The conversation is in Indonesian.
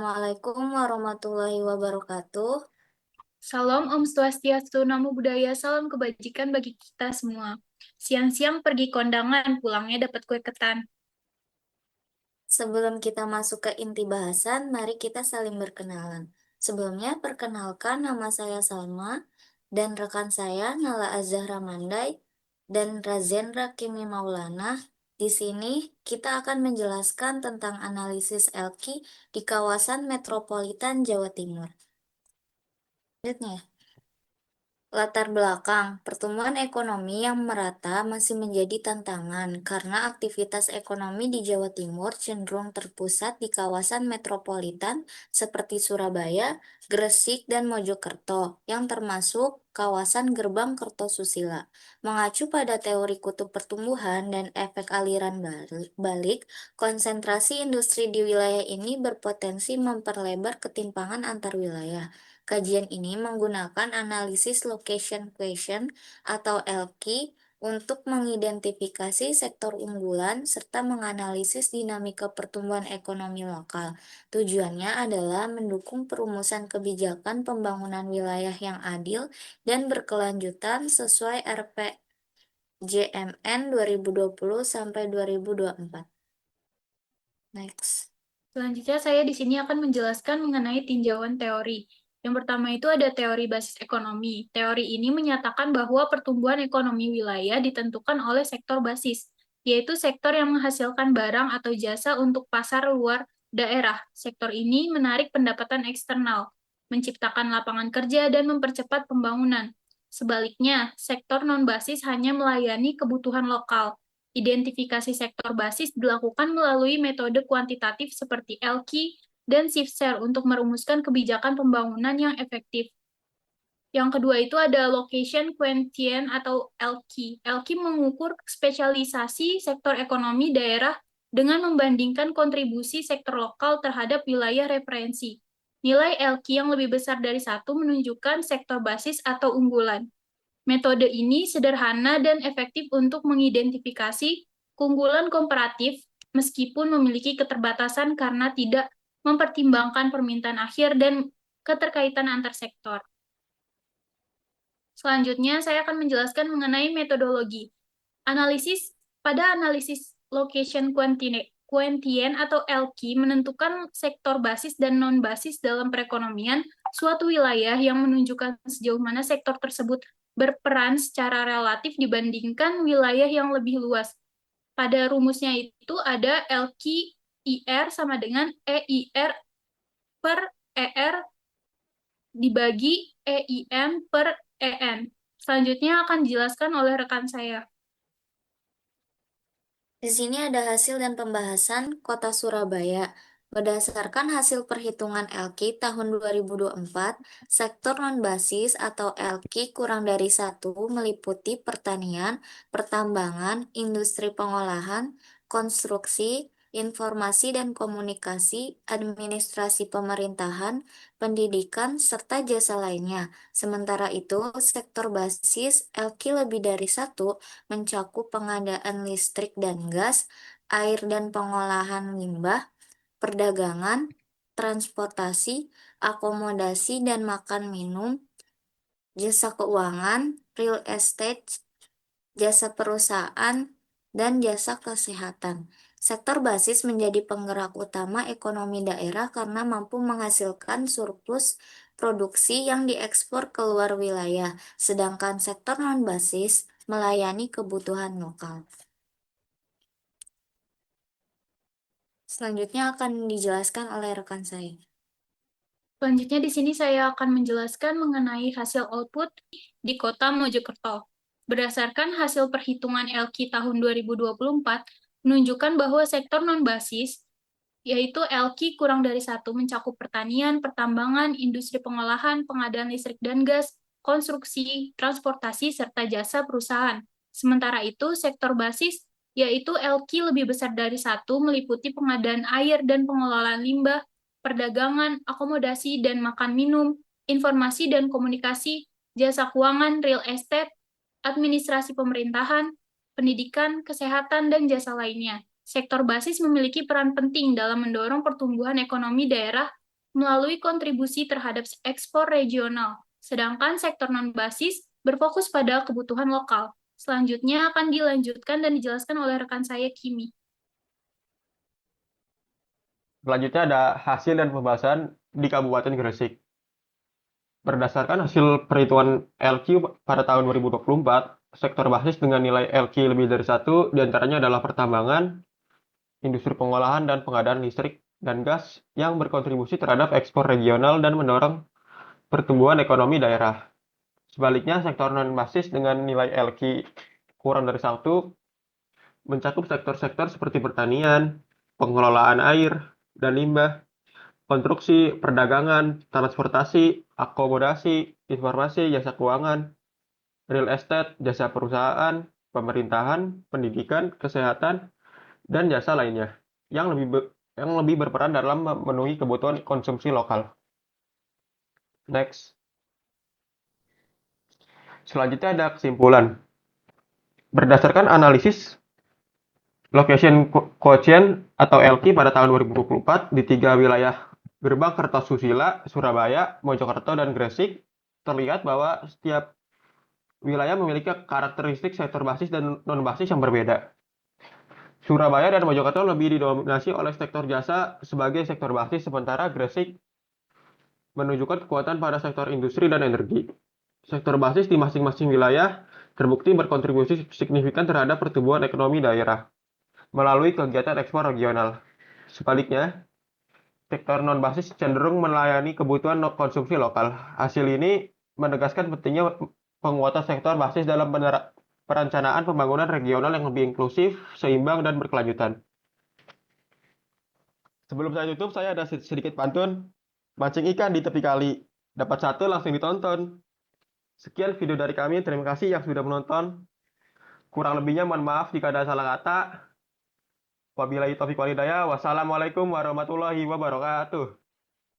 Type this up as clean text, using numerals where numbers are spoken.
Assalamualaikum warahmatullahi wabarakatuh. Salam Om Swastiastu, Namo Buddhaya, salam kebajikan bagi kita semua. Siang-siang pergi kondangan, pulangnya dapat kue ketan. Sebelum kita masuk ke inti bahasan, mari kita saling berkenalan. Sebelumnya, perkenalkan nama saya Salma dan rekan saya Nala Azahra Mandai dan Razendra Kimi Maulana. Di sini kita akan menjelaskan tentang analisis Elki di kawasan metropolitan Jawa Timur. Selanjutnya, latar belakang pertumbuhan ekonomi yang merata masih menjadi tantangan karena aktivitas ekonomi di Jawa Timur cenderung terpusat di kawasan metropolitan seperti Surabaya, Gresik, dan Mojokerto, yang termasuk kawasan Gerbang Kertosusila. Mengacu pada teori kutub pertumbuhan dan efek aliran balik, konsentrasi industri di wilayah ini berpotensi memperlebar ketimpangan antar wilayah. Kajian ini menggunakan analisis location question atau LQ untuk mengidentifikasi sektor unggulan serta menganalisis dinamika pertumbuhan ekonomi lokal. Tujuannya adalah mendukung perumusan kebijakan pembangunan wilayah yang adil dan berkelanjutan sesuai RPJMN 2020 sampai 2024. Next. Selanjutnya, saya di sini akan menjelaskan mengenai tinjauan teori. Yang pertama itu ada teori basis ekonomi. Teori ini menyatakan bahwa pertumbuhan ekonomi wilayah ditentukan oleh sektor basis, yaitu sektor yang menghasilkan barang atau jasa untuk pasar luar daerah. Sektor ini menarik pendapatan eksternal, menciptakan lapangan kerja, dan mempercepat pembangunan. Sebaliknya, sektor non-basis hanya melayani kebutuhan lokal. Identifikasi sektor basis dilakukan melalui metode kuantitatif seperti LQ dan Shift-Share untuk merumuskan kebijakan pembangunan yang efektif. Yang kedua itu ada location quotient atau LQ. LQ mengukur spesialisasi sektor ekonomi daerah dengan membandingkan kontribusi sektor lokal terhadap wilayah referensi. Nilai LQ yang lebih besar dari satu menunjukkan sektor basis atau unggulan. Metode ini sederhana dan efektif untuk mengidentifikasi keunggulan komparatif meskipun memiliki keterbatasan karena tidak mempertimbangkan permintaan akhir dan keterkaitan antar sektor. Selanjutnya, saya akan menjelaskan mengenai metodologi. Pada analisis location quotient atau LQ menentukan sektor basis dan non-basis dalam perekonomian suatu wilayah yang menunjukkan sejauh mana sektor tersebut berperan secara relatif dibandingkan wilayah yang lebih luas. Pada rumusnya itu ada LQ-IR sama dengan EIR per ER dibagi EIM per EN. Selanjutnya akan dijelaskan oleh rekan saya. Di sini ada hasil dan pembahasan Kota Surabaya. Berdasarkan hasil perhitungan LQ tahun 2024, sektor non-basis atau LQ kurang dari satu meliputi pertanian, pertambangan, industri pengolahan, konstruksi, informasi dan komunikasi, administrasi pemerintahan, pendidikan, serta jasa lainnya. Sementara itu, sektor basis LQ lebih dari satu mencakup pengadaan listrik dan gas, air dan pengolahan limbah, perdagangan, transportasi, akomodasi dan makan minum, jasa keuangan, real estate, jasa perusahaan, dan jasa kesehatan. Sektor basis menjadi penggerak utama ekonomi daerah karena mampu menghasilkan surplus produksi yang diekspor keluar wilayah, sedangkan sektor non-basis melayani kebutuhan lokal. Selanjutnya akan dijelaskan oleh rekan saya. Selanjutnya di sini saya akan menjelaskan mengenai hasil output di Kota Mojokerto. Berdasarkan hasil perhitungan LQ tahun 2024, menunjukkan bahwa sektor non-basis, yaitu LQ kurang dari satu, mencakup pertanian, pertambangan, industri pengolahan, pengadaan listrik dan gas, konstruksi, transportasi, serta jasa perusahaan. Sementara itu, sektor basis, yaitu LQ lebih besar dari satu, meliputi pengadaan air dan pengelolaan limbah, perdagangan, akomodasi dan makan minum, informasi dan komunikasi, jasa keuangan, real estate, administrasi pemerintahan, pendidikan, kesehatan, dan jasa lainnya. Sektor basis memiliki peran penting dalam mendorong pertumbuhan ekonomi daerah melalui kontribusi terhadap ekspor regional, sedangkan sektor non-basis berfokus pada kebutuhan lokal. Selanjutnya akan dilanjutkan dan dijelaskan oleh rekan saya, Kimi. Selanjutnya ada hasil dan pembahasan di Kabupaten Gresik. Berdasarkan hasil perhitungan LQ pada tahun 2024, sektor basis dengan nilai LQ lebih dari satu diantaranya adalah pertambangan, industri pengolahan dan pengadaan listrik dan gas yang berkontribusi terhadap ekspor regional dan mendorong pertumbuhan ekonomi daerah. Sebaliknya, sektor non-basis dengan nilai LQ kurang dari satu mencakup sektor-sektor seperti pertanian, pengelolaan air dan limbah, konstruksi, perdagangan, transportasi, akomodasi, informasi, jasa keuangan, real estate, jasa perusahaan, pemerintahan, pendidikan, kesehatan, dan jasa lainnya yang lebih berperan dalam memenuhi kebutuhan konsumsi lokal. Next. Selanjutnya ada kesimpulan. Berdasarkan analisis location quotient atau LQ pada tahun 2024 di 3 wilayah Gerbang Kertosusila, Surabaya, Mojokerto, dan Gresik, terlihat bahwa setiap wilayah memiliki karakteristik sektor basis dan non-basis yang berbeda. Surabaya dan Mojokerto lebih didominasi oleh sektor jasa sebagai sektor basis, sementara Gresik menunjukkan kekuatan pada sektor industri dan energi. Sektor basis di masing-masing wilayah terbukti berkontribusi signifikan terhadap pertumbuhan ekonomi daerah melalui kegiatan ekspor regional. Sebaliknya, sektor non-basis cenderung melayani kebutuhan konsumsi lokal. Hasil ini menegaskan pentingnya penguatan sektor basis dalam perencanaan pembangunan regional yang lebih inklusif, seimbang, dan berkelanjutan. Sebelum saya tutup, saya ada sedikit pantun. Mancing ikan di tepi kali. Dapat satu langsung ditonton. Sekian video dari kami. Terima kasih yang sudah menonton. Kurang lebihnya mohon maaf jika ada salah kata. Wabillahi taufiq walhidayah. Wassalamualaikum warahmatullahi wabarakatuh.